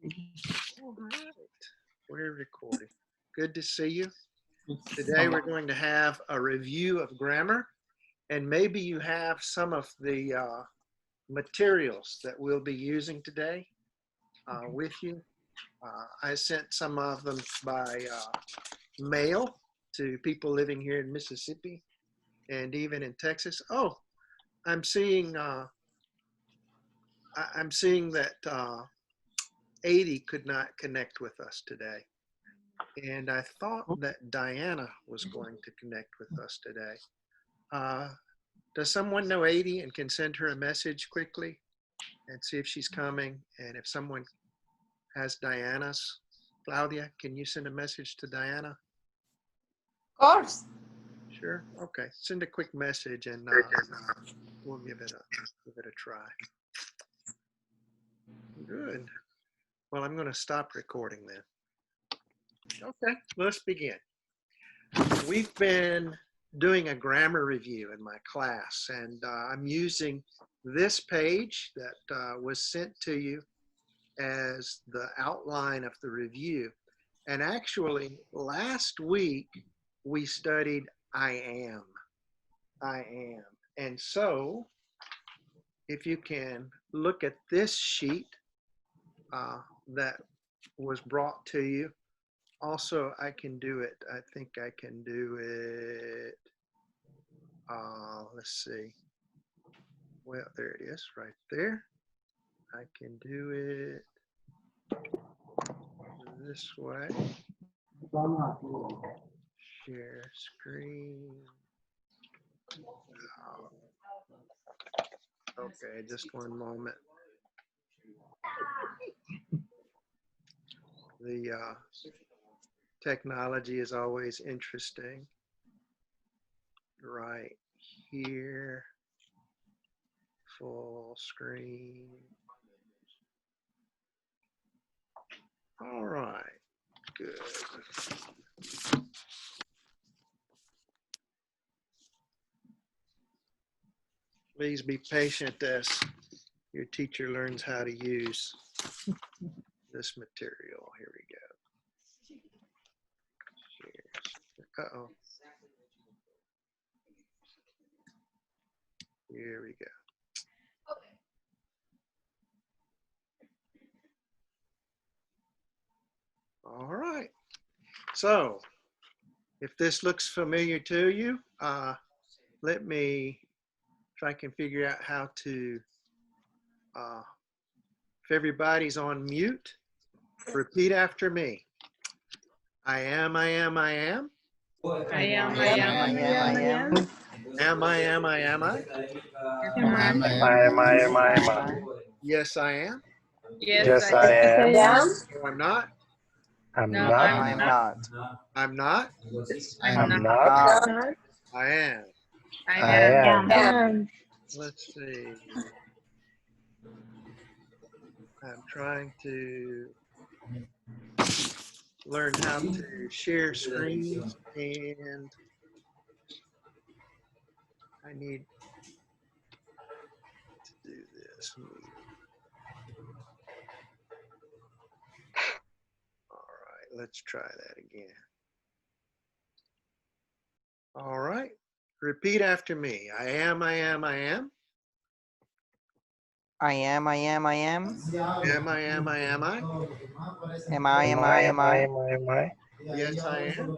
All right. We're recording. Good to see you. Today we're going to have a review of grammar, and maybe you have some of the materials that we'll be using today with you. I sent some of them by mail to people living here in Mississippi and even in Texas. Oh, I'm seeing that 80 could not connect with us today. And I thought that Diana was going to connect with us today. Does someone know 80 and can send her a message quickly and see if she's coming? And if someone has Diana's, Claudia, can you send a message to Diana? Of course. Sure. Okay. Send a quick message and we'll give it a try. Good. Well, I'm going to stop recording then. Okay, let's begin. We've been doing a grammar review in my class, and I'm using this page that was sent to you as the outline of the review. And actually, last week, we studied I am. And so, if you can look at this sheet that was brought to you. Also, I can do it. I think I can do it. Let's see. Well, there it is right there. I can do it this way. Share screen. Okay, just one moment. The technology is always interesting. Right here, full screen. All right, good. Please be patient as your teacher learns how to use this material. Here we go. Uh-oh. Here we go. All right. So if this looks familiar to you, let me, if I can figure out how to, if everybody's on mute, repeat after me. I am, I am, I am. I am, I am, I am, I am. Am I, am I, am I? Yes, I am. Yes, I I am. am. No, I'm not. I'm No, not. I'm not. I'm not. I'm I'm not. not. I am. I I am. am. Let's see. I'm trying to learn how to share screens, and I need to do this. All right, let's try that again. All right, repeat after me. I am, I am, I am. I am, I am, I am. Am I, am I, am I? Am I, am I, am I? Am I? Yes, I am.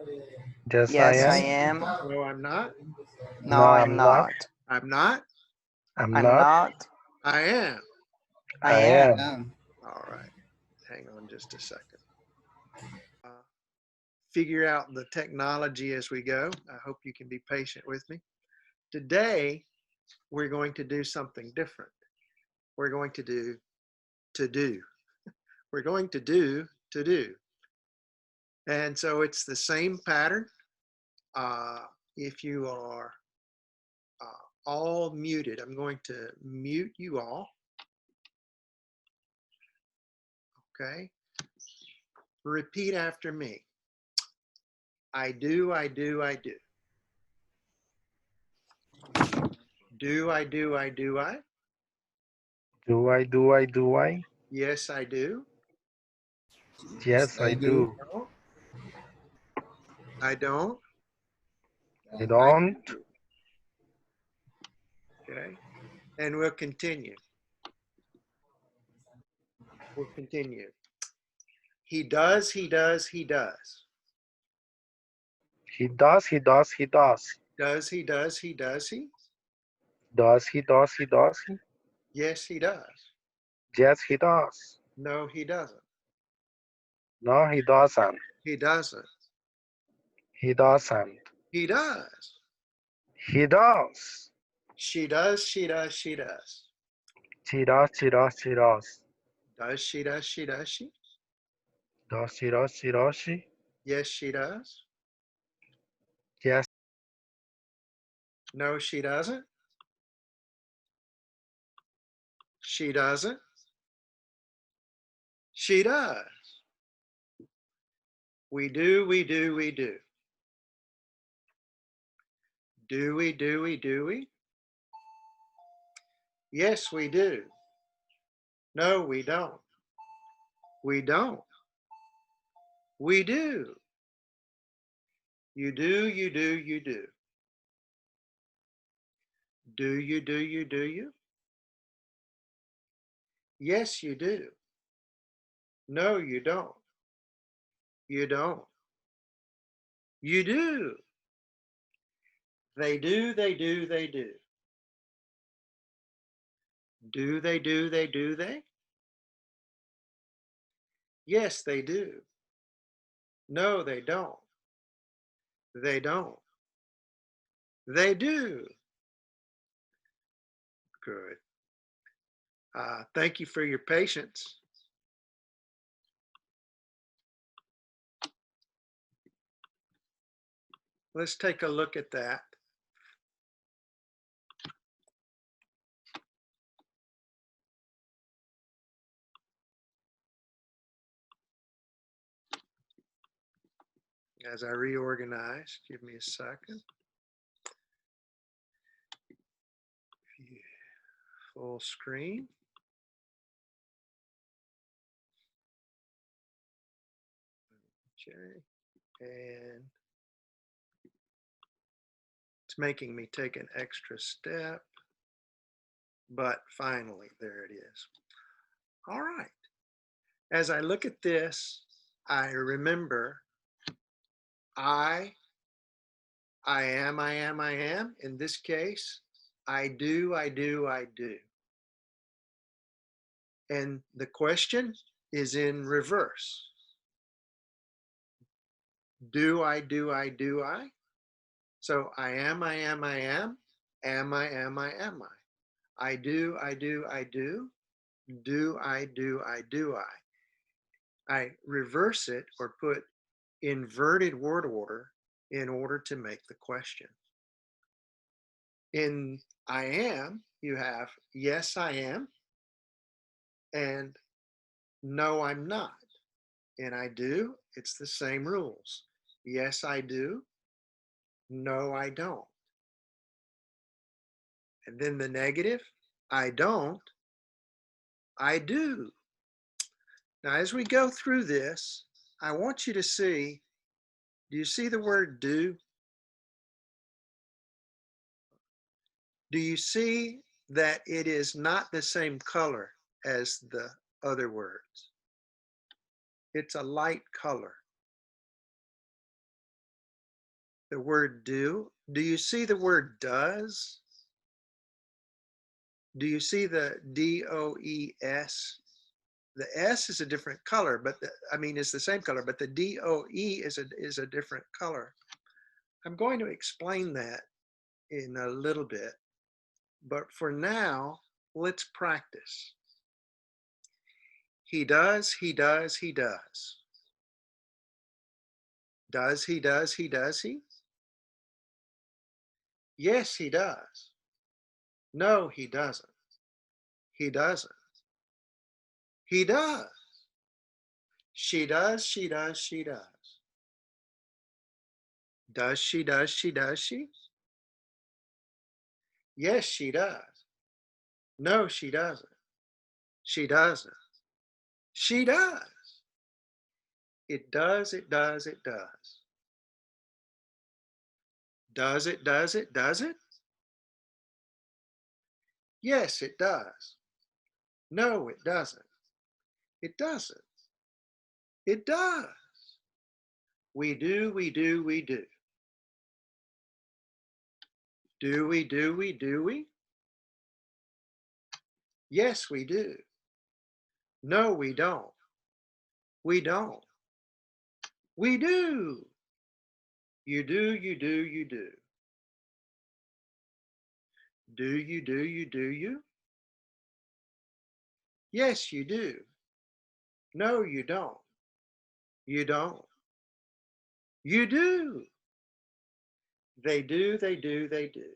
Yes, Yes, I I am. am. No, I'm not. No, I'm not. I'm not. I'm I'm not. not. I am. I I am. am. All right, hang on just a second. Figure out the technology as we go. I hope you can be patient with me. Today, we're going to do something different. We're going to do to do. We're going to do to do. And so it's the same pattern. If you are all muted, I'm going to mute you all. Okay. Repeat after me. I do, I do, I do. Do I do, I do, I. Do I, do I, do I? Yes, I do. Yes, I do. No, I don't. I I don't. do. Okay. And we'll continue. We'll continue. He does, he does, he does. He does, he does, he does. Does he, does he, does he? Does he, does he, does he? Yes, he does. Yes, he does. No, he doesn't. No, he doesn't. He doesn't. He doesn't. He does. He does. She does, she does, she does. She does, she does, she does. Does she, does she, does she? Does she, does she, does she? Yes, she does. Yes, No, she doesn't. She doesn't. She does. We do, we do, we do. Do we, do we, do we? Yes, we do. No, we don't. We don't. We do. You do, you do, you do. Do you, do you, do you? Yes, you do. No, you don't. You don't. You do. They do, they do, they do. Do they, do they, do they? Yes, they do. No, they don't. They don't. They do. Good. Thank you for your patience. Let's take a look at that. As I reorganize, give me a second. Full screen. Okay. And it's making me take an extra step, but finally, there it is. All right. As I look at this, I remember I am, I am, I am. In this case, I do, I do, I do. And the question is in reverse. Do I, do I, do I? So I am, I am, I am. Am I, am I, am I? I do, I do, I do. Do I, do I, do I? I reverse it or put inverted word order in order to make the question. In I am, you have yes, I am, and no, I'm not. And I do, it's the same rules. Yes, I do. No, I don't. And then the negative, I don't. I do. Now, as we go through this, I want you to see, do you see the word do? Do you see that it is not the same color as the other words? It's a light color. The word do. Do you see the word does? Do you see the D-O-E-S? The S is a different color, but it's the same color, but the D-O-E is a different color. I'm going to explain that in a little bit, but for now, let's practice. He does, he does, he does. Does he, does he, does he? Yes, he does. No, he doesn't. He doesn't. He does. She does, she does, she does. Does she, does she, does she? Yes, she does. No, she doesn't. She doesn't. She does. It does, it does, it does. Does it, does it, does it? Yes, it does. No, it doesn't. It doesn't. It does. We do, we do, we do. Do we, do we, do we? Yes, we do. No, we don't. We don't. We do. You do, you do, you do. Do you, do you, do you? Yes, you do. No, you don't. You don't. You do. They do, they do, they do.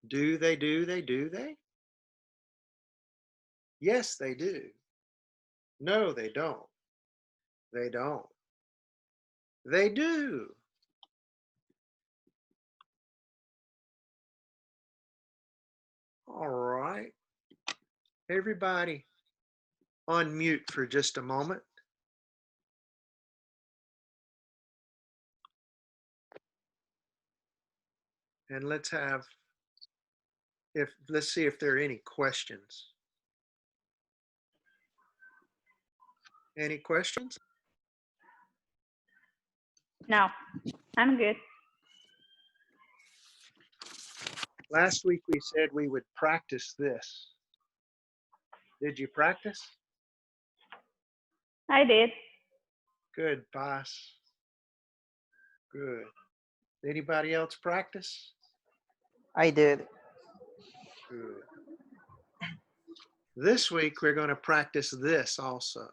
Do they, do they, do they? Yes, they do. No, they don't. They don't. They do. All right. Everybody on mute for just a moment. And let's see if there are any questions. Any questions? No, I'm good. Last week we said we would practice this. Did you practice? I did. Good, boss. Good. Anybody else practice? I did. Good. This week we're going to practice this also.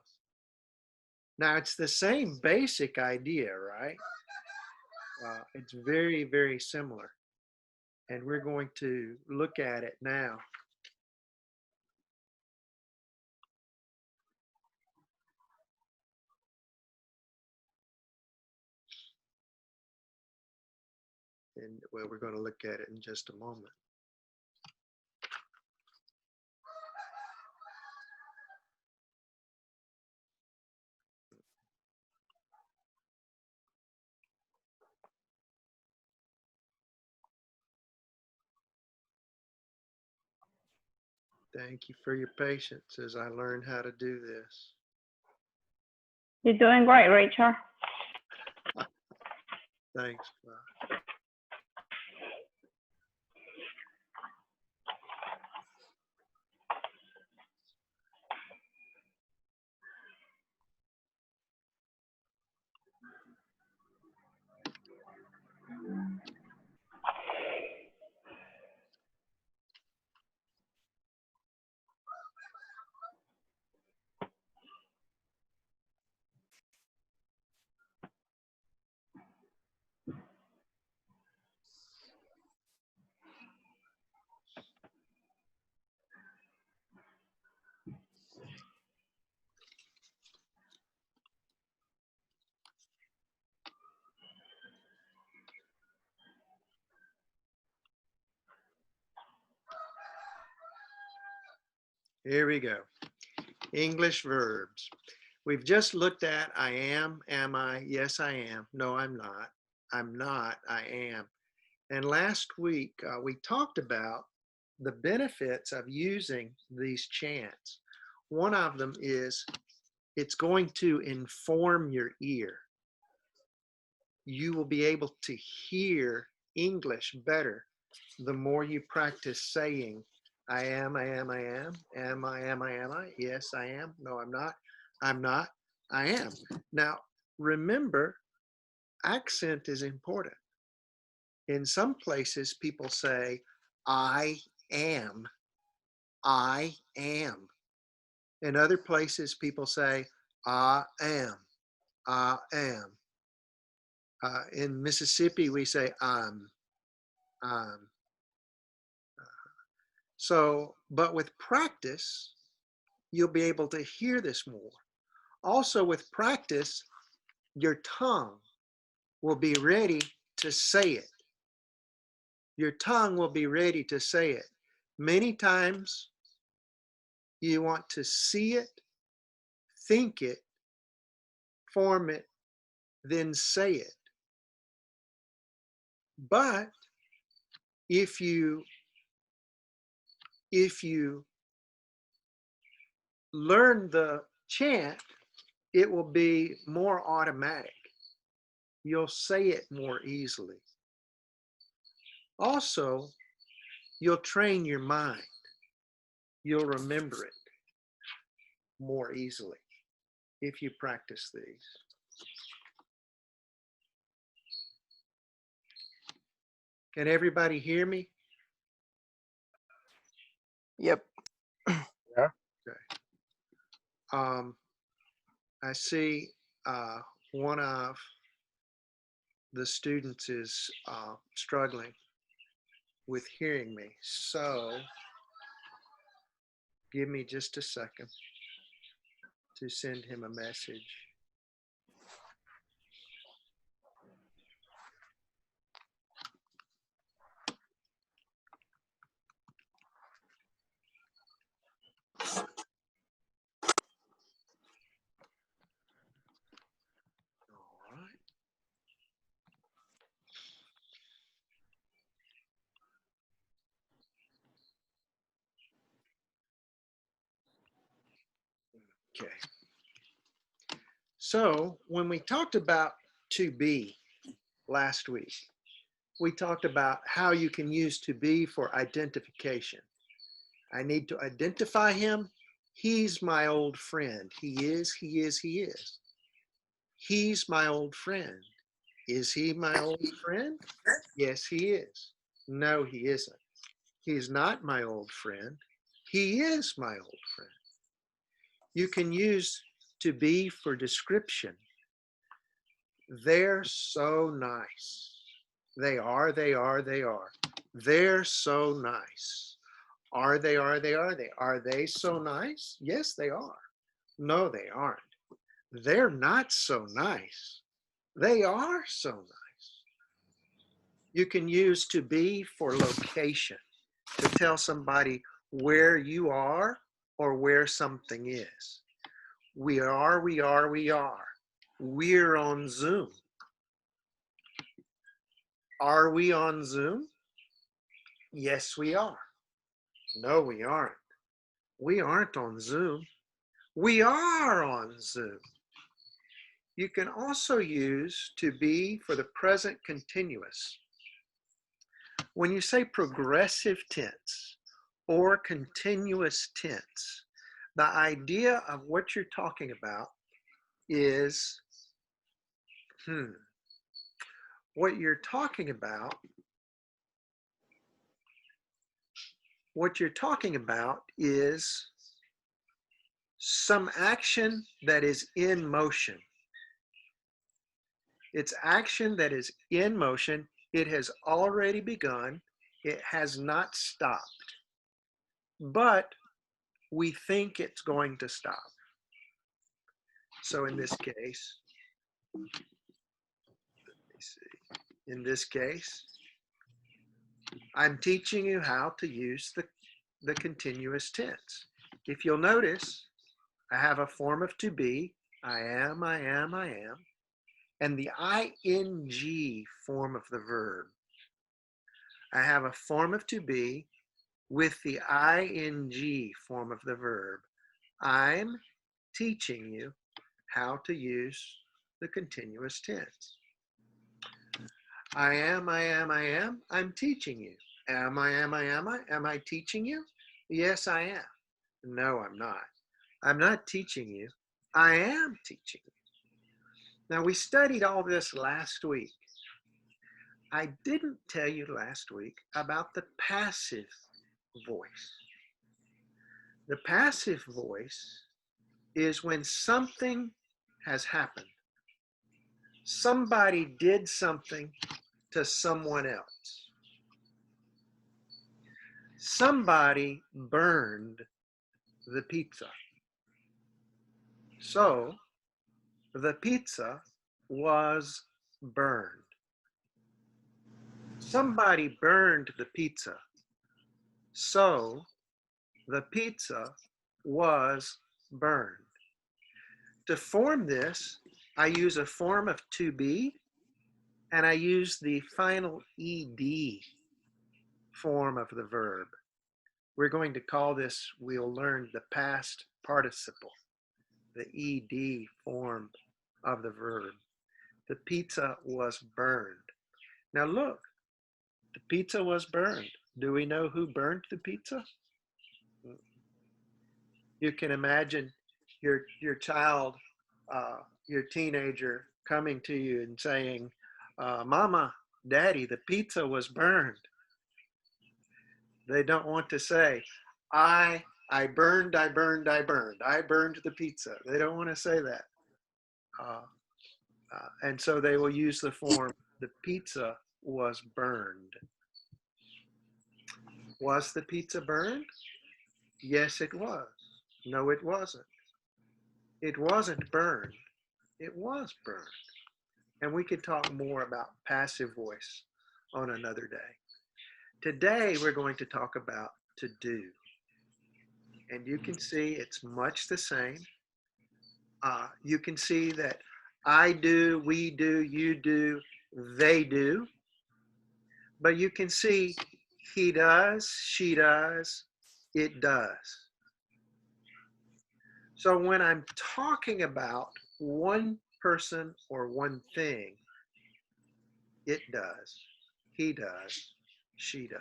Now it's the same basic idea, right? It's very, very similar. And we're going to look at it now. And well, we're going to look at it in just a moment. Thank you for your patience as I learn how to do this. You're doing great, Rachel. Thanks, Bob. Here we go. English verbs. We've just looked at I am I, yes I am, no I'm not, I am. And last week we talked about the benefits of using these chants. One of them is it's going to inform your ear. You will be able to hear English better the more you practice saying I am, I am, I am I, am I, yes I am, no I'm not, I am. Now remember, accent is important. In some places people say I am. In other places people say I am. In Mississippi we say I'm. So, but with practice, you'll be able to hear this more. Also with practice, your tongue will be ready to say it. Your tongue will be ready to say it. Many times you want to see it, think it, form it, then say it. But if you learn the chant, it will be more automatic. You'll say it more easily. Also, you'll train your mind. You'll remember it more easily if you practice these. Can everybody hear me? Yep. I see one of the students is struggling with hearing me. So give me just a second to send him a message. All right. Okay. So when we talked about to be last week, we talked about how you can use to be for identification. I need to identify him. He's my old friend. He is, he is, he is. He's my old friend. Is he my old friend? Yes, he is. No, he isn't. He's not my old friend. He is my old friend. You can use to be for description. They're so nice. They are, they are, they are. They're so nice. Are they, are they, are they? Are they so nice? Yes, they are. No, they aren't. They're not so nice. They are so nice. You can use to be for location, to tell somebody where you are or where something is. We are, we are, we are. We're on Zoom. Are we on Zoom? Yes, we are. No, we aren't. We aren't on Zoom. We are on Zoom. You can also use to be for the present continuous. When you say progressive tense or continuous tense, the idea of what you're talking about is, what you're talking about is some action that is in motion. It's action that is in motion. It has already begun. It has not stopped. But we think it's going to stop. So in this case, I'm teaching you how to use the continuous tense. If you'll notice, I have a form of to be. I am, I am, I am. And the ing form of the verb. I have a form of to be with the ing form of the verb. I'm teaching you how to use the continuous tense. I am, I am, I am. I'm teaching you. Am I, am I, am I? Am I teaching you? Yes, I am. No, I'm not. I'm not teaching you. I am teaching you. Now, we studied all this last week. I didn't tell you last week about the passive voice. The passive voice is when something has happened. Somebody did something to someone else. Somebody burned the pizza. So the pizza was burned. Somebody burned the pizza. So the pizza was burned. To form this, I use a form of to be, and I use the final ed form of the verb. We're going to call this, we'll learn the past participle, the ed form of the verb. The pizza was burned. Now look, the pizza was burned. Do we know who burned the pizza? You can imagine your child, your teenager coming to you and saying, Mama, Daddy, the pizza was burned. They don't want to say, I burned the pizza. They don't want to say that. And so they will use the form, the pizza was burned. Was the pizza burned? Yes, it was. No, it wasn't. It wasn't burned. It was burned. And we could talk more about passive voice on another day. Today, we're going to talk about to do. And you can see it's much the same. You can see that I do, we do, you do, they do. But you can see he does, she does, it does. So when I'm talking about one person or one thing, it does, he does, she does.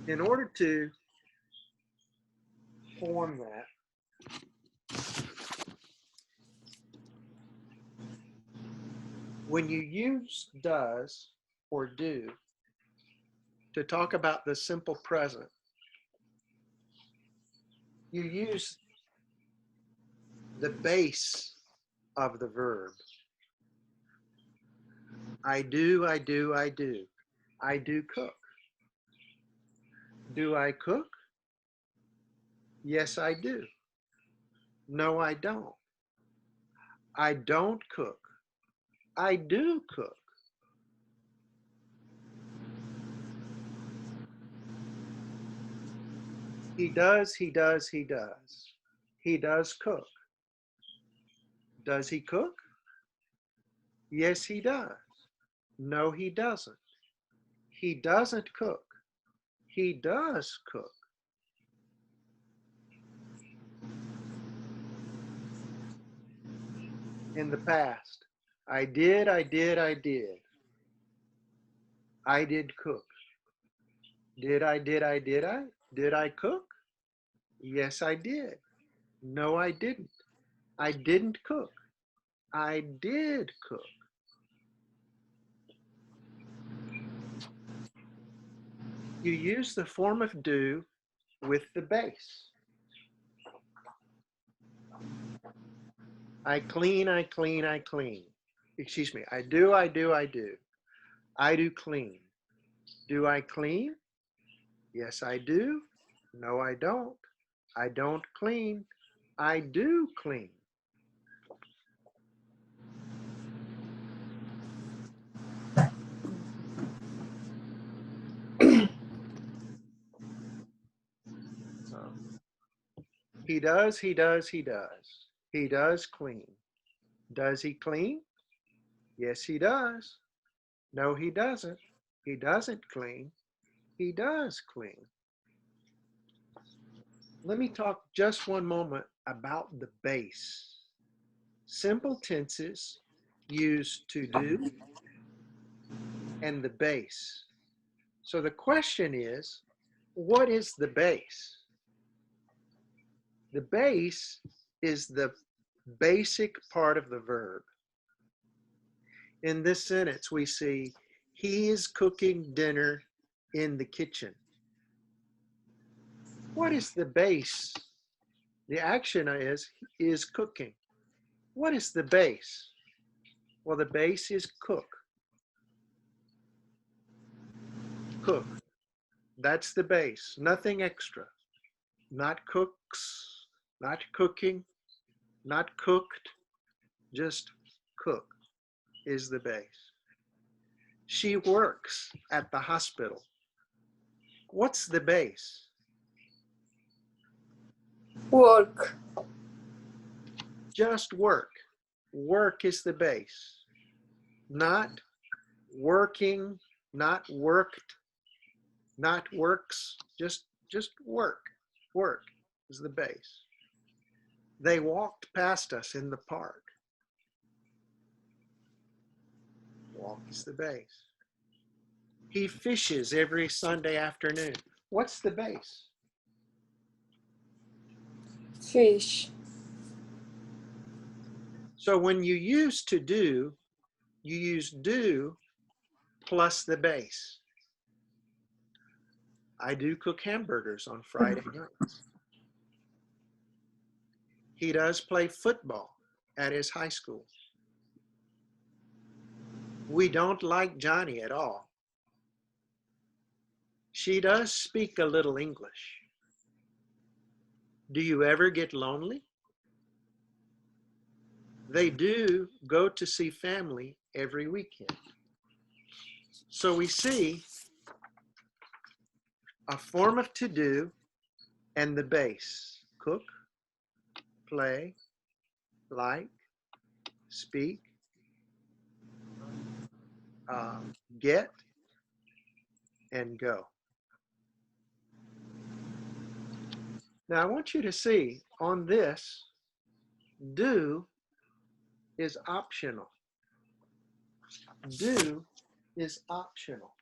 In order to form that, when you use does or do to talk about the simple present, you use the base of the verb. I do, I do, I do. I do cook. Do I cook? Yes, I do. No, I don't. I don't cook. I do cook. He does, he does, he does. He does cook. Does he cook? Yes, he does. No, he doesn't. He doesn't cook. He does cook. In the past, I did, I did, I did. I did cook. Did I, did I, did I? Did I cook? Yes, I did. No, I didn't. I didn't cook. I did cook. You use the form of do with the base. I clean, I clean, I clean. Excuse me. I do, I do, I do. I do clean. Do I clean? Yes, I do. No, I don't. I don't clean. I do clean. He does, he does, he does. He does clean. Does he clean? Yes, he does. No, he doesn't. He doesn't clean. He does clean. Let me talk just one moment about the base. Simple tenses use to do and the base. So the question is, what is the base? The base is the basic part of the verb. In this sentence, we see, he is cooking dinner in the kitchen. What is the base? The action is cooking. What is the base? Well, the base is cook. Cook. That's the base. Nothing extra. Not cooks, not cooking, not cooked. Just cook is the base. She works at the hospital. What's the base? Work. Just work. Work is the base. Not working, not worked, not works, just work. Work is the base. They walked past us in the park. Walk is the base. He fishes every Sunday afternoon. What's the base? Fish. So when you use to do, you use do plus the base. I do cook hamburgers on Friday nights. He does play football at his high school. We don't like Johnny at all. She does speak a little English. Do you ever get lonely? They do go to see family every weekend. So we see a form of to do and the base. Cook, play, like, speak, get, and go. Now I want you to see on this, do is optional. Do is optional.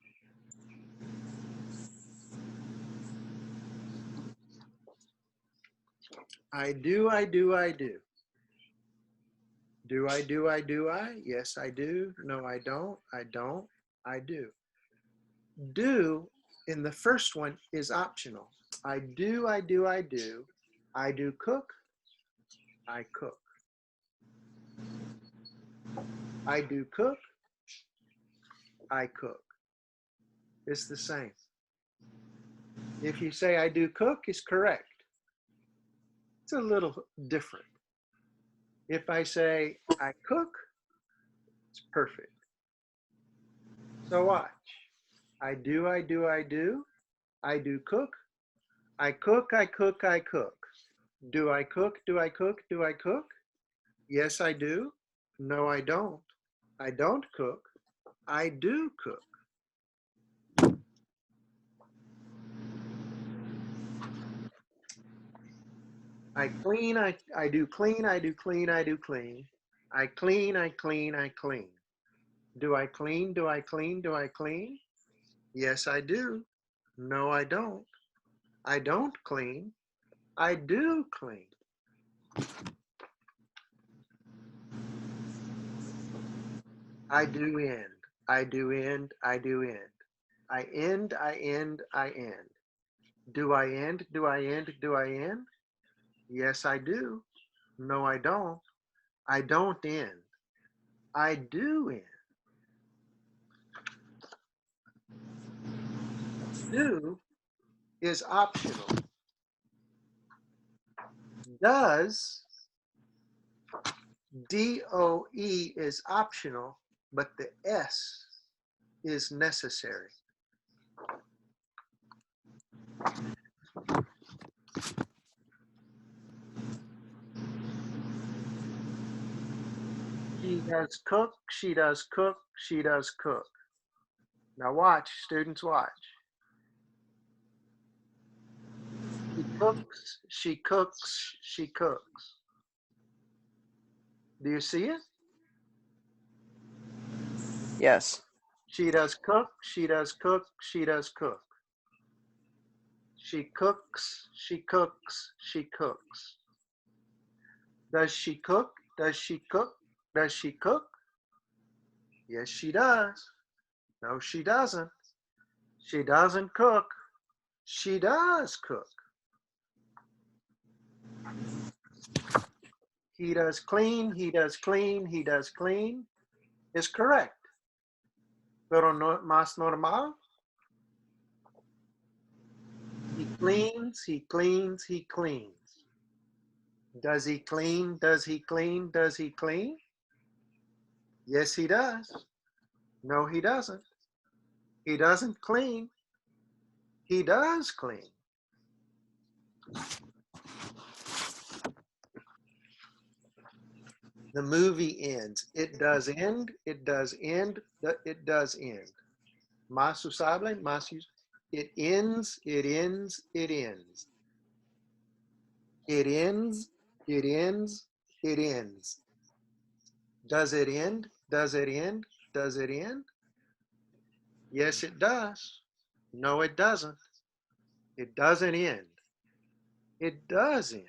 I do, I do, I do. Do I, do I, do I? Yes, I do. No, I don't. I don't. I do. Do in the first one is optional. I do, I do, I do. I do cook. I cook. I do cook. I cook. It's the same. If you say I do cook, it's correct. It's a little different. If I say I cook, it's perfect. So watch. I do, I do, I do. I do cook. I cook, I cook, I cook. Do I cook, do I cook, do I cook? Yes, I do. No, I don't. I don't cook. I do cook. I clean, I do clean, I do clean, I do clean. I clean, I clean, I clean. Do I clean, do I clean, do I clean? Yes, I do. No, I don't. I don't clean. I do clean. I do end. I do end. I do end. I end. I end. I end. Do I end? Do I end? Do I end? Yes, I do. No, I don't. I don't end. I do end. Do is optional. Does, D-O-E is optional, but the S is necessary. She does cook, she does cook, she does cook. Now watch, students, watch. She cooks, she cooks, she cooks. Do you see it? Yes. She does cook, she does cook, she does cook. She cooks, she cooks, she cooks. Does she cook? Does she cook? Does she cook? Yes, she does. No, she doesn't. She doesn't cook. She does cook. He does clean, he does clean, he does clean. Is correct. Pero no más normal. He cleans, he cleans, he cleans. Does he clean? Does he clean? Does he clean? Yes, he does. No, he doesn't. He doesn't clean. He does clean. The movie ends. It does end. It does end. It does end. Más usable, más us. It ends. It ends. It ends. It ends. It ends. It ends. Does it end? Does it end? Does it end? Yes, it does. No, it doesn't. It doesn't end. It does end.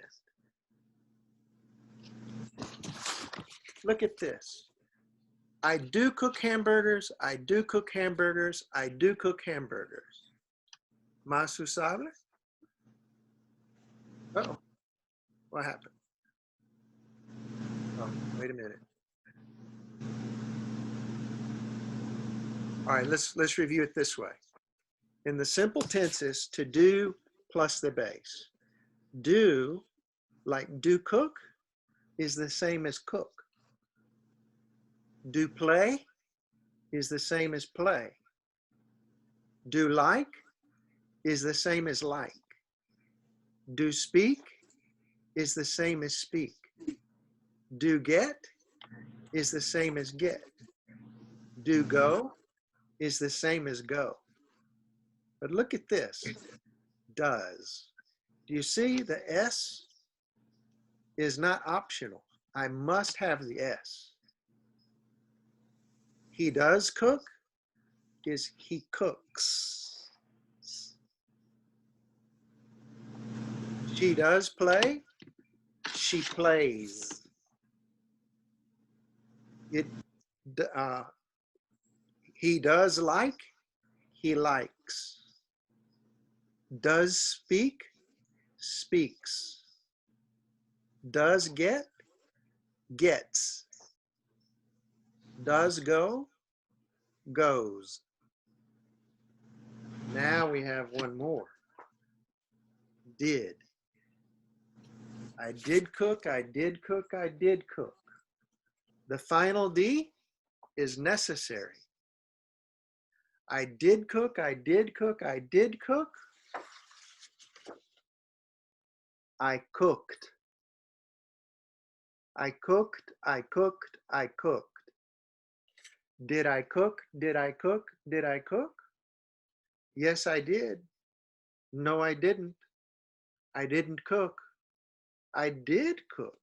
Look at this. I do cook hamburgers. I do cook hamburgers. I do cook hamburgers. Más usable? Uh-oh. What happened? Oh, wait a minute. All right, let's review it this way. In the simple tenses, to do plus the base. Do, like do cook, is the same as cook. Do play is the same as play. Do like is the same as like. Do speak is the same as speak. Do get is the same as get. Do go is the same as go. But look at this, does. Do you see the S is not optional? I must have the S. He does cook is he cooks. She does play, she plays. He does like, he likes. Does speak, speaks. Does get, gets. Does go, goes. Now we have one more. Did. I did cook, I did cook, I did cook. The final D is necessary. I did cook, I did cook, I did cook. I cooked. I cooked, I cooked, I cooked. Did I cook? Did I cook? Did I cook? Yes, I did. No, I didn't. I didn't cook. I did cook.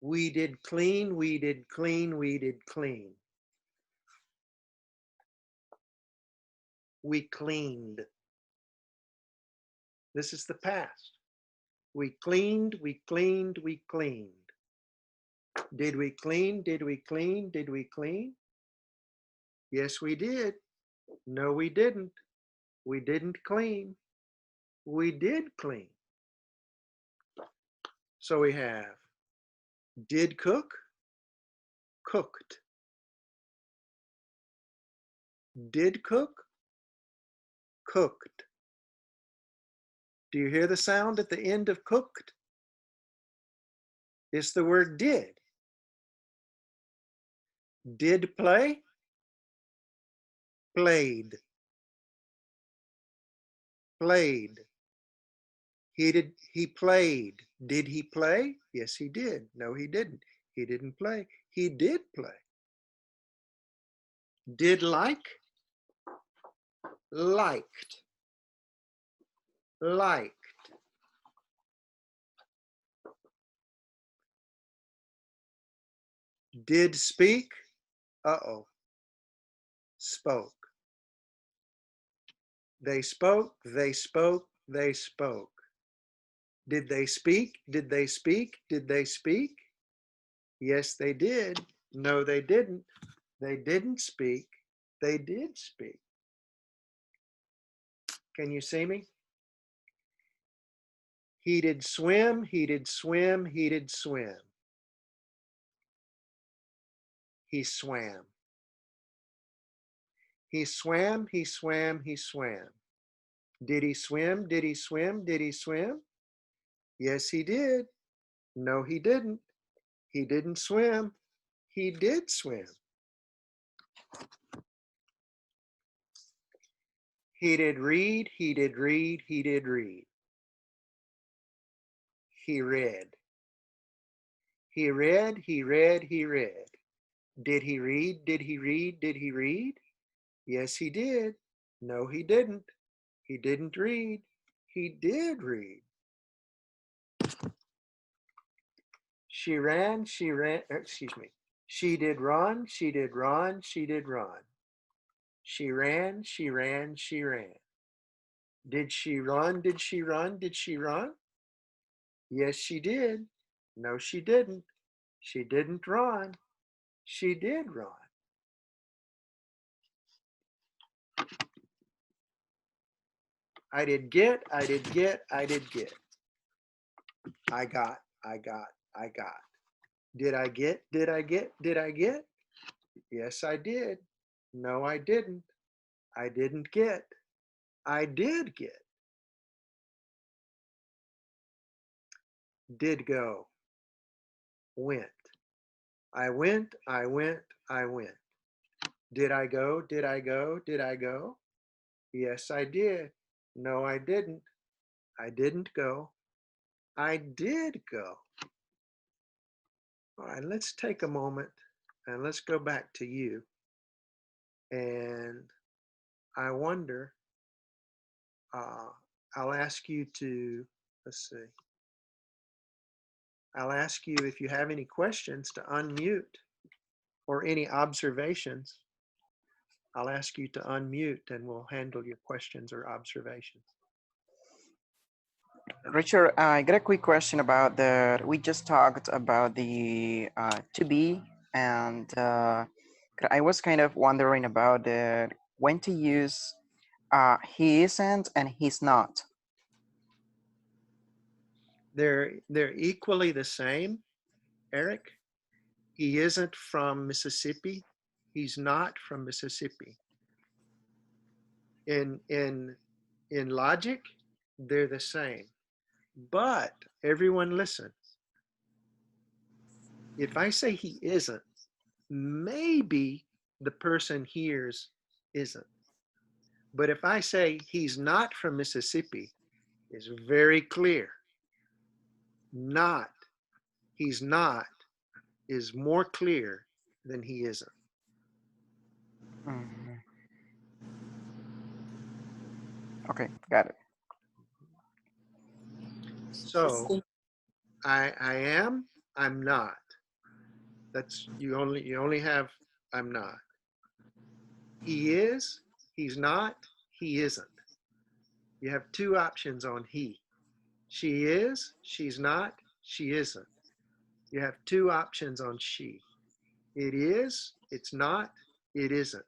We did clean, we did clean, we did clean. We cleaned. This is the past. We cleaned, we cleaned, we cleaned. Did we clean? Did we clean? Did we clean? Yes, we did. No, we didn't. We didn't clean. We did clean. So we have did cook, cooked. Did cook, cooked. Do you hear the sound at the end of cooked? It's the word did. Did play, played. Played. He played. Did he play? Yes, he did. No, he didn't. He didn't play. He did play. Did like, liked. Liked. Did speak, uh-oh, spoke. They spoke, they spoke, they spoke. Did they speak? Did they speak? Did they speak? Yes, they did. No, they didn't. They didn't speak. They did speak. Can you see me? He did swim, he did swim, he did swim. He swam. He swam, he swam, he swam. Did he swim? Did he swim? Did he swim? Yes, he did. No, he didn't. He didn't swim. He did swim. He did read, he did read, he did read. He read. He read, he read, he read. Did he read, did he read, did he read? Yes, he did. No, he didn't. He didn't read. He did read. She ran, excuse me. She did run, she did run, she did run. She ran, she ran, she ran. Did she run, did she run, did she run? Yes, she did. No, she didn't. She didn't run. She did run. I did get, I did get, I did get. I got, I got, I got. Did I get, did I get, did I get? Yes, I did. No, I didn't. I didn't get. I did get. Did go. Went. I went, I went, I went. Did I go, did I go, did I go? Yes, I did. No, I didn't. I didn't go. I did go. All right, let's take a moment and let's go back to you. And I wonder, I'll ask you to, let's see. I'll ask you if you have any questions to unmute or any observations. I'll ask you to unmute and we'll handle your questions or observations. Richard, I got a quick question about we just talked about the to be, and I was kind of wondering about when to use he isn't and he's not. They're equally the same, Eric. He isn't from Mississippi. He's not from Mississippi. In logic, they're the same. But everyone listen. If I say he isn't, maybe the person hears isn't. But if I say he's not from Mississippi, it's very clear. Not, he's not, is more clear than he isn't. Mhm. Okay, got it. So I am, I'm not. That's you only have I'm not. He is, he's not, he isn't. You have two options on he. She is, she's not, she isn't. You have two options on she. It is, it's not, it isn't.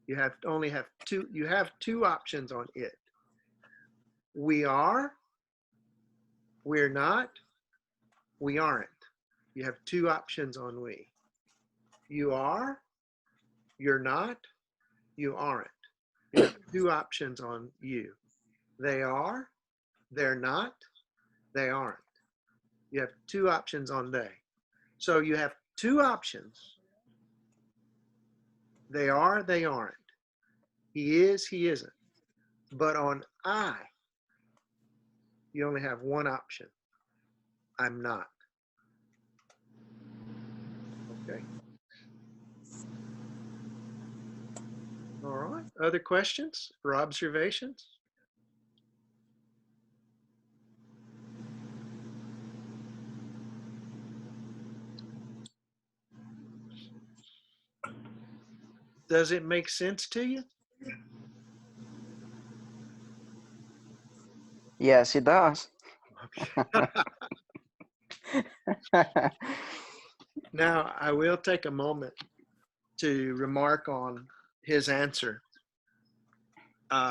You have two options on it. We are, we're not, we aren't. You have two options on we. You are, you're not, you aren't. You have two options on you. They are, they're not, they aren't. You have two options on they. So you have two options. They are, they aren't. He is, he isn't. But on I, you only have one option. I'm not. Okay. All right. Other questions or observations? Does it make sense to you? Yes, it does. Okay. Now, I will take a moment to remark on his answer.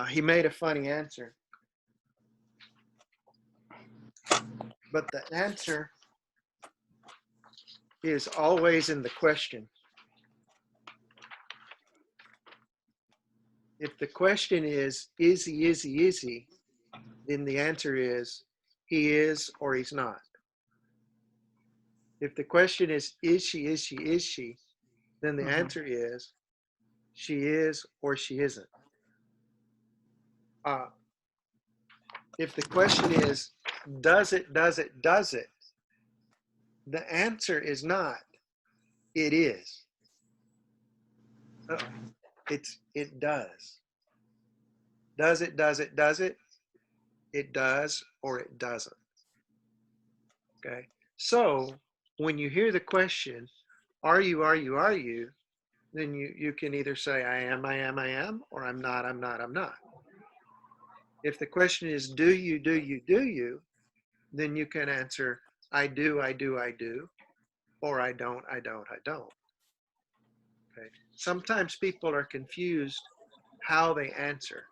He made a funny answer. But the answer is always in the question. If the question is he, is he, is he, then the answer is he is or he's not. If the question is she, is she, is she, then the answer is she is or she isn't. If the question is, does it, does it, does it? The answer is not, it is. It's, it does. Does it, does it, does it? It does or it doesn't. Okay. So when you hear the question, are you, then you can either say, I am, or I'm not, I'm not. If the question is, do you, then you can answer, I do, or I don't. Okay. Sometimes people are confused how they answer.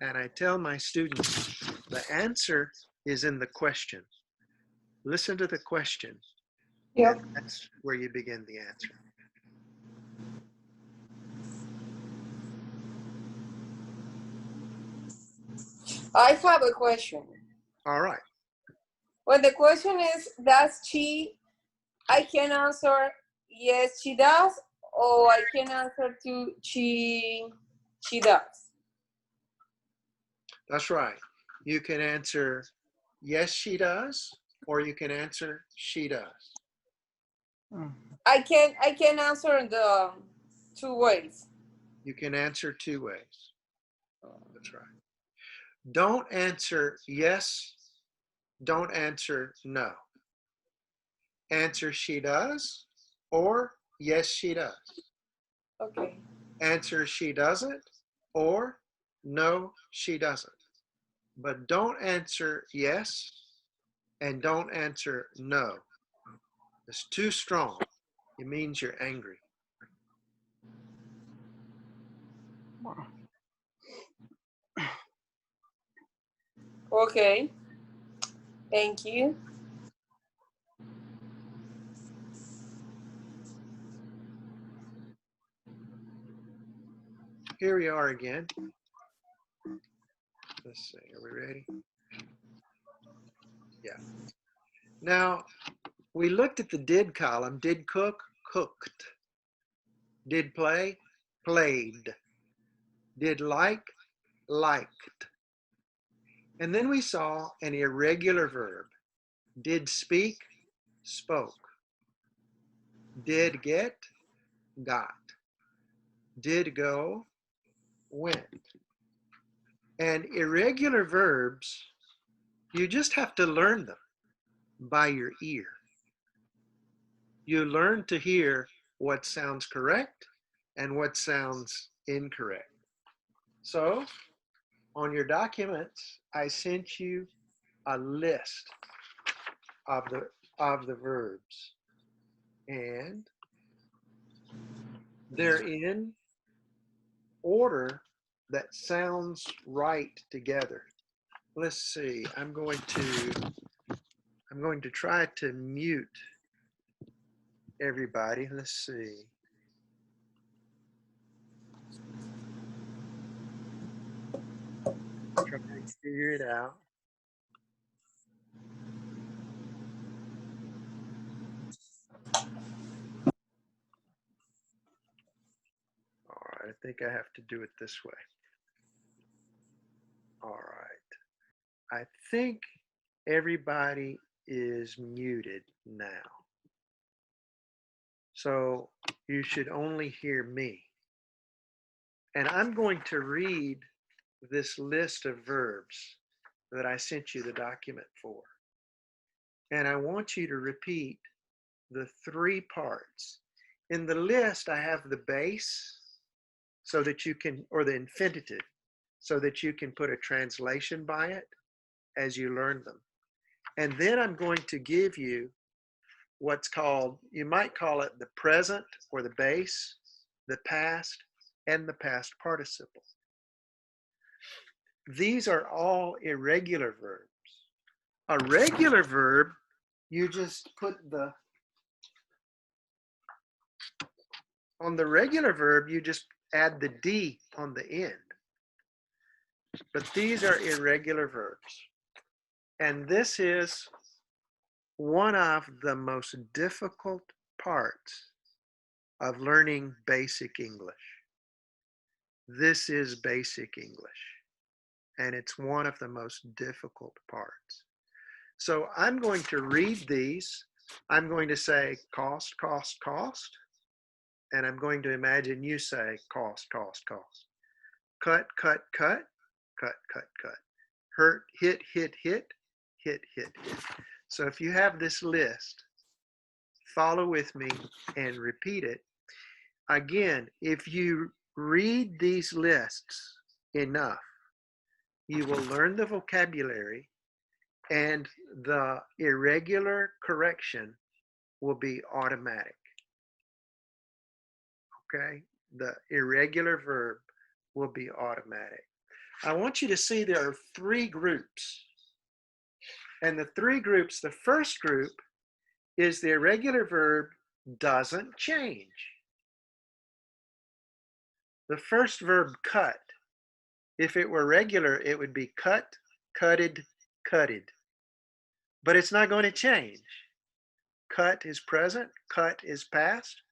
And I tell my students, the answer is in the question. Listen to the question. Yep. And that's where you begin the answer. I have a question. All right. When the question is, does she, I can answer, yes, she does, or I can answer to she does. That's right. You can answer, yes, she does, or you can answer, she does. I can answer in the 2 ways. You can answer 2 ways. That's right. Don't answer yes, don't answer no. Answer she does, or yes, she does. Okay. Answer she doesn't, or no, she doesn't. But don't answer yes and don't answer no. It's too strong. It means you're angry. Okay. Thank you. Here we are again. Let's see, are we ready? Yeah. Now, we looked at the did column. Did cook, cooked. Did play, played. Did like, liked. And then we saw an irregular verb. Did speak, spoke. Did get, got. Did go, went. And irregular verbs, you just have to learn them by your ear. You learn to hear what sounds correct and what sounds incorrect. So on your documents, I sent you a list of the verbs, and they're in order that sounds right together. Let's see. I'm going to try to mute everybody. Let's see. Try to figure it out. All right, I think I have to do it this way. All right. I think everybody is muted now. So you should only hear me. And I'm going to read this list of verbs that I sent you the document for. And I want you to repeat the 3 parts. In the list, I have the base so that you can, or the infinitive, so that you can put a translation by it as you learn them. And then I'm going to give you what's called, you might call it the present or the base, the past, and the past participle. These are all irregular verbs. A regular verb, you just put on the regular verb, you just add the D on the end. But these are irregular verbs. And this is one of the most difficult parts of learning basic English. This is basic English. and it's one of the most difficult parts. So I'm going to read these. I'm going to say cost, cost, cost, and I'm going to imagine you say cost, cost, cost. Cut, cut, cut, cut, cut, cut. Hurt, hit, hit, hit, hit, hit, hit. So if you have this list, follow with me and repeat it. Again, if you read these lists enough, you will learn the vocabulary and the irregular correction will be automatic. Okay? The irregular verb will be automatic. I want you to see there are 3 groups. And the 3 groups, the first group is the irregular verb doesn't change. The first verb, cut, if it were regular, it would be cut, cutted, cutted. But it's not going to change. Cut is present, cut is past,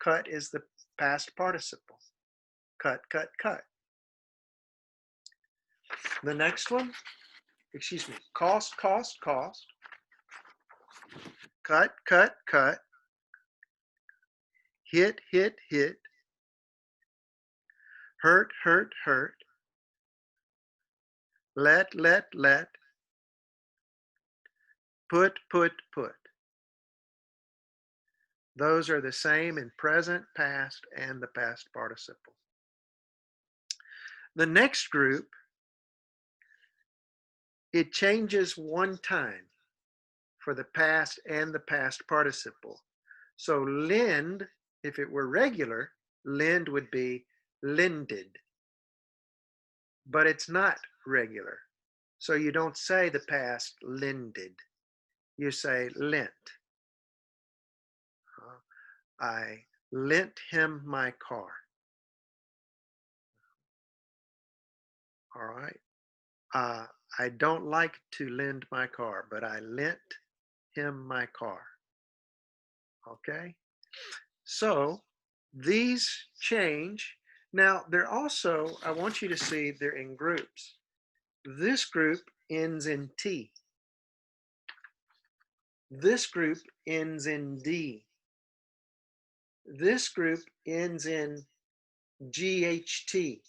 cut is the past participle. Cut, cut, cut. The next one, excuse me, cost, cost, cost. Cut, cut, cut. Hit, hit, hit. Hurt, hurt, hurt. Let, let, let. Put, put, put. Those are the same in present, past, and the past participle. The next group, it changes one time for the past and the past participle. So lend, if it were regular, lend would be lended. But it's not regular. So you don't say the past lended. You say lent. I lent him my car. All right. I don't like to lend my car, but I lent him my car. Okay. So these change. Now they're also, I want you to see they're in groups. This group ends in T. This group ends in D. This group ends in GHT.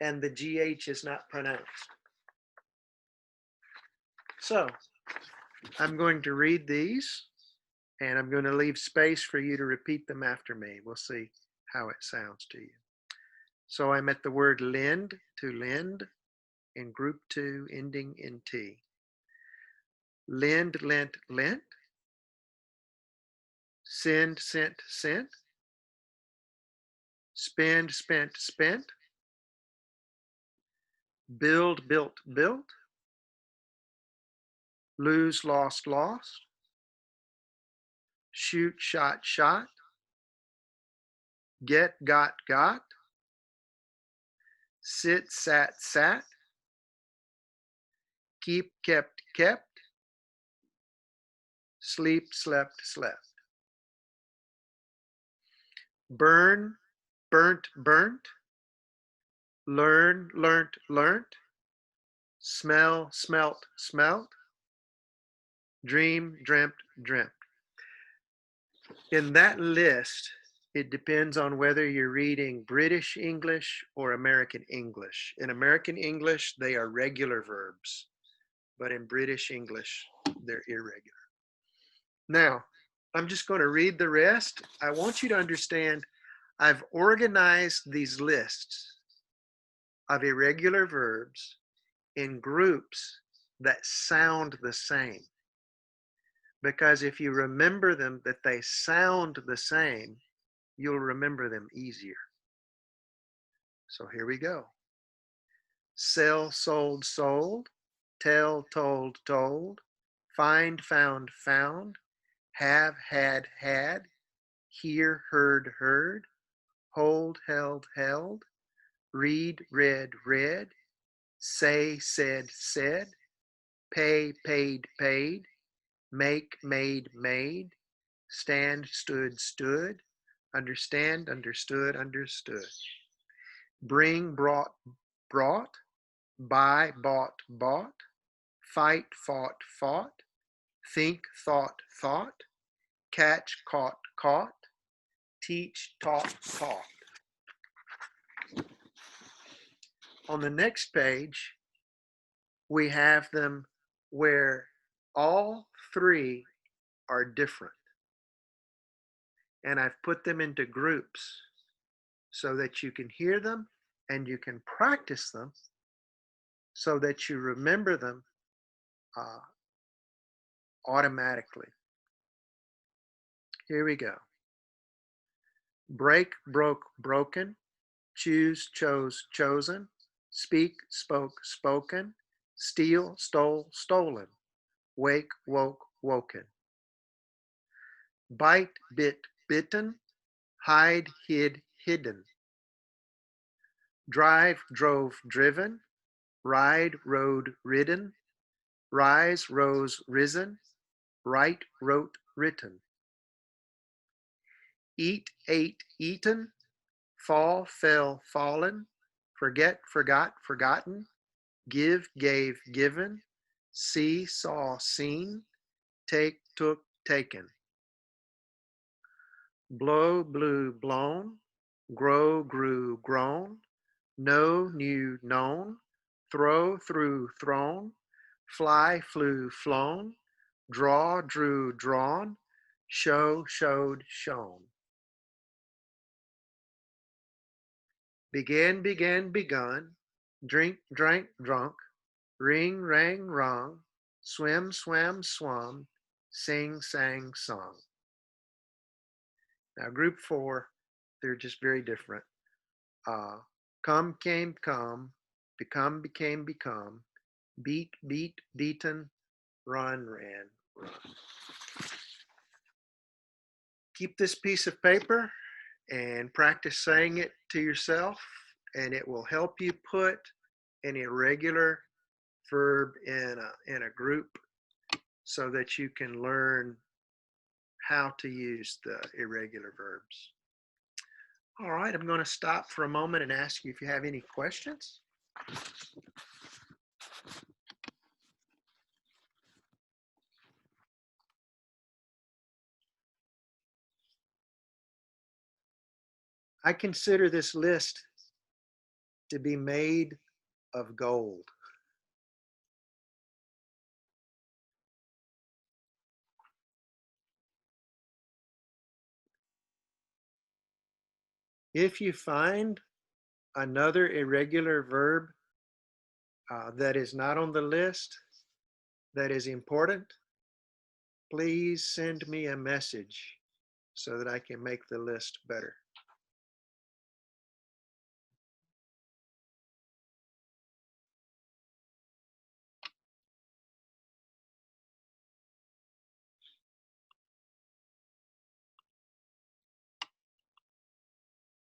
And the GH is not pronounced. So I'm going to read these and I'm going to leave space for you to repeat them after me. We'll see how it sounds to you. So I'm at the word lend, to lend, in group 2, ending in T. Lend, lent, lent. Send, sent, sent. Spend, spent, spent. Build, built, built. Lose, lost, lost. Shoot, shot, shot. Get, got, got. Sit, sat, sat. Keep, kept, kept. Sleep, slept, slept. Burn, burnt, burnt. Learn, learnt, learnt. Smell, smelt, smelt. Dream, dreamt, dreamt. In that list, it depends on whether you're reading British English or American English. In American English, they are regular verbs, but in British English, they're irregular. Now, I'm just going to read the rest. I want you to understand I've organized these lists of irregular verbs in groups that sound the same. Because if you remember them that they sound the same, you'll remember them easier. So here we go. Sell, sold, sold. Tell, told, told. Find, found, found. Have, had, had. Hear, heard, heard. Hold, held, held. Read, read, read. Say, said, said. Pay, paid, paid. Make, made, made. Stand, stood, stood. Understand, understood, understood. Bring, brought, brought, buy, bought, bought, fight, fought, fought, think, thought, thought, catch, caught, caught, teach, taught, taught. On the next page, we have them where all three are different. And I've put them into groups so that you can hear them and you can practice them so that you remember them automatically. Here we go. Break, broke, broken, choose, chose, chosen, speak, spoke, spoken, steal, stole, stolen, wake, woke, woken. Bite, bit, bitten, hide, hid, hidden. Drive, drove, driven, ride, rode, ridden, rise, rose, risen, write, wrote, written. Eat, ate, eaten, fall, fell, fallen, forget, forgot, forgotten, give, gave, given, see, saw, seen, take, took, taken. Blow, blew, blown, grow, grew, grown, know, knew, known, throw, threw, thrown, fly, flew, flown, draw, drew, drawn, show, showed, shown. Began, began, begun, drink, drank, drunk, ring, rang, rung, swim, swam, swum, sing, sang, sung. Now, group 4, they're just very different. Come, came, come, become, became, become, beat, beat, beaten, run, ran, run. Keep this piece of paper and practice saying it to yourself, and it will help you put an irregular verb in a group so that you can learn how to use the irregular verbs. All right, I'm going to stop for a moment and ask you if you have any questions. I consider this list to be made of gold. If you find another irregular verb that is not on the list, that is important, please send me a message so that I can make the list better.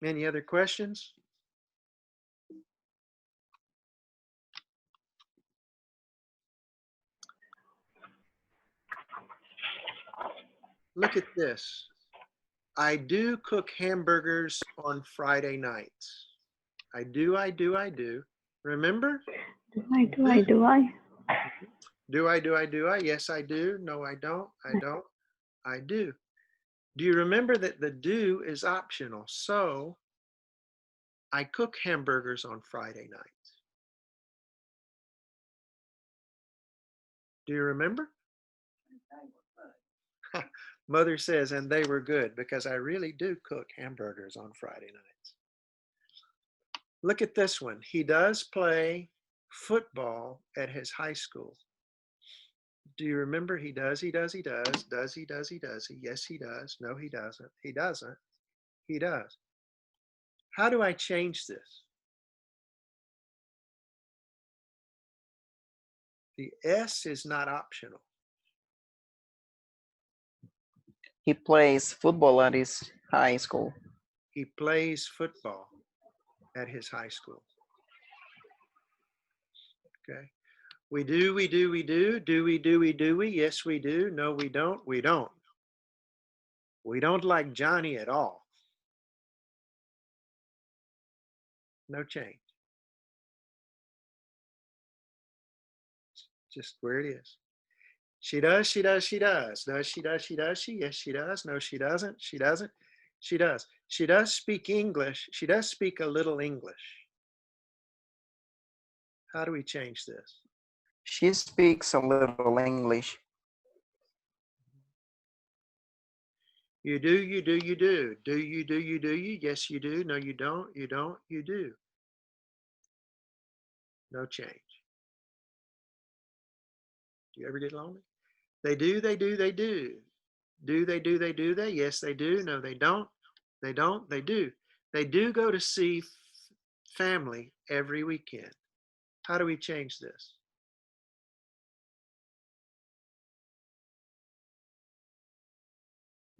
Any other questions? Look at this. I do cook hamburgers on Friday nights. I do, I do, I do. Remember? Do I, do I, do I? Do I, do I, do I? Yes, I do. No, I don't. I don't. I do. Do you remember that the do is optional? So I cook hamburgers on Friday nights. Do you remember? Mother says, and they were good because I really do cook hamburgers on Friday nights. Look at this one. He does play football at his high school. Do you remember? He does, he does, he does. Does he, does he, does he? Yes, he does. No, he doesn't. He doesn't. He does. How do I change this? The S is not optional. He plays football at his high school. He plays football at his high school. Okay. We do, we do, we do. Do we, do we, do we? Yes, we do. No, we don't. We don't. We don't like Johnny at all. No change. just where it is. She does, she does, she does. Does she, does she, does she? Yes, she does. No, she doesn't. She doesn't. She does. She does speak English. She does speak a little English. How do we change this? She speaks a little English. You do, you do, you do. Do you, do you, do you? Yes, you do. No, you don't. You don't. You do. No change. Do you ever get lonely? They do, they do, they do. Do they, do they, do they? Yes, they do. No, they don't. They don't. They do. They do go to see family every weekend. How do we change this?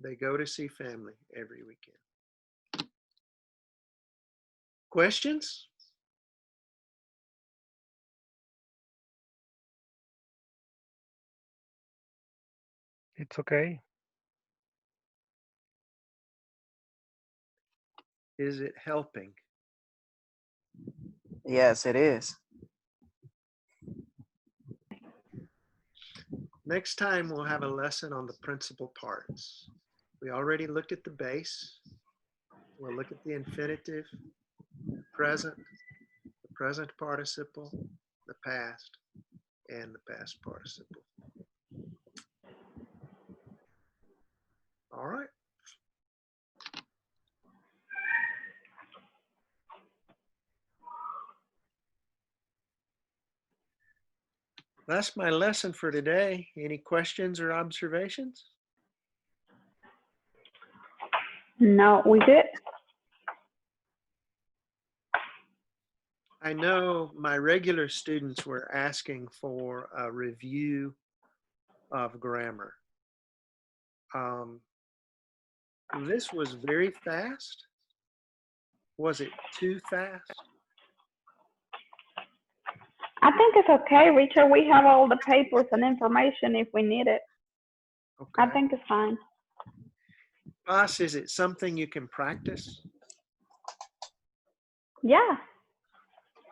They go to see family every weekend. Questions? It's okay. Is it helping? Yes, it is. Next time we'll have a lesson on the principal parts. We already looked at the base. We'll look at the infinitive, the present participle, the past, and the past participle. All right. That's my lesson for today. Any questions or observations? No, we good? I know my regular students were asking for a review of grammar. This was very fast. Was it too fast? I think it's okay, Richard. We have all the papers and information if we need it. Okay. I think it's fine. Boss, is it something you can practice? Yeah,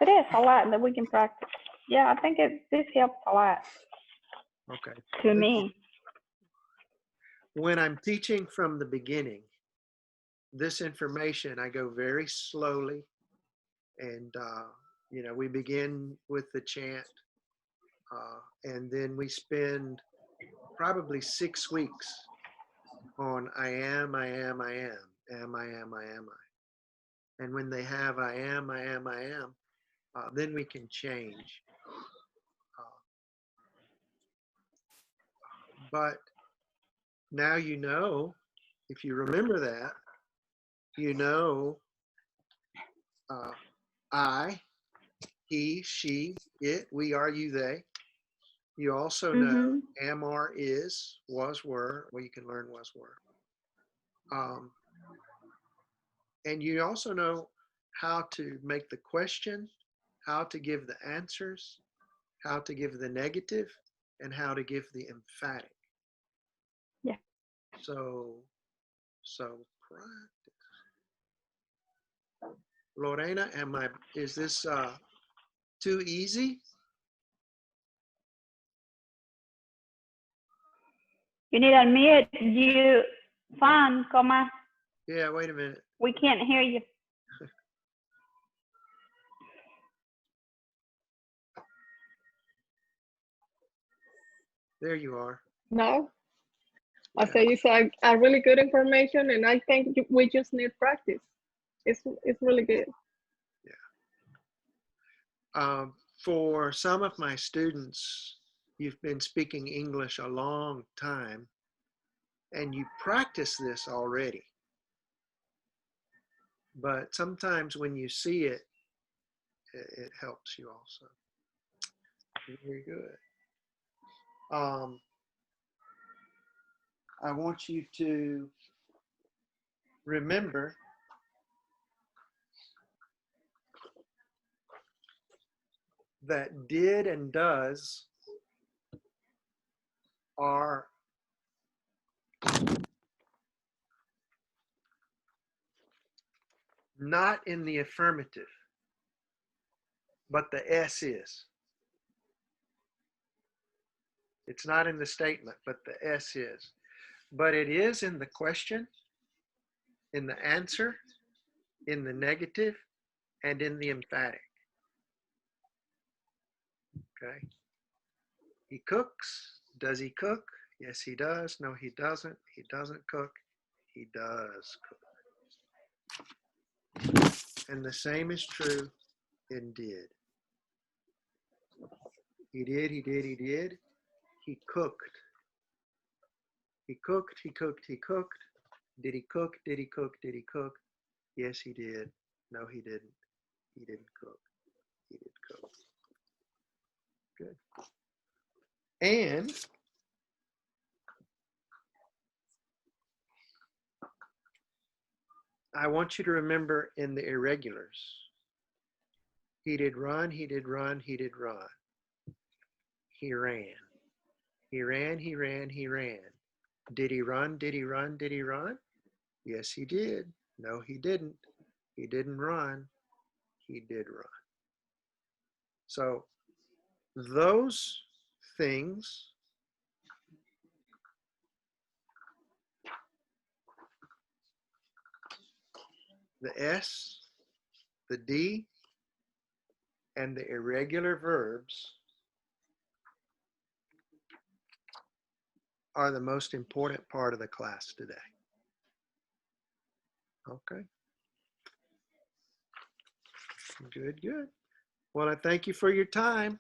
it is a lot that we can practice. Yeah, I think this helps a lot Okay. to me. When I'm teaching from the beginning, this information, I go very slowly. And, we begin with the chant. And then we spend probably 6 weeks on I am, I am, I am, I am, I am, I. And when they have I am, I am, I am, then we can change. But now you know, if you remember that, you know, I, he, she, it, we, are, you, they. You also know am, are, is, was, were. Well, you can learn was, were. And you also know how to make the question, how to give the answers, how to give the negative, and how to give the emphatic. Yeah. So practice. Lorena, is this too easy? You need to unmute you. Fine, comma. Yeah, wait a minute. We can't hear you. There you are. No, I Yeah. say it's a really good information, and I think we just need practice. It's really good. For some of my students, you've been speaking English a long time, and you practice this already. But sometimes when you see it, it helps you also. Very good. I want you to remember that did and does are not in the affirmative, but the S is. It's not in the statement, but the S is. But it is in the question, in the answer, in the negative, and in the emphatic. Okay. He cooks. Does he cook? Yes, he does. No, he doesn't. He doesn't cook. He does cook. And the same is true in did. He did, he did, he did. He cooked. He cooked, he cooked, he cooked. Did he cook? Did he cook? Did he cook? Yes, he did. No, he didn't. He didn't cook. He did cook. Good. And I want you to remember in the irregulars, he did run, he did run, he did run. He ran. He ran, he ran, he ran. Did he run? Did he run? Did he run? Yes, he did. No, he didn't. He didn't run. He did run. So those things the S, the D, and the irregular verbs are the most important part of the class today. Okay. Good, good. Well, I thank you for your time.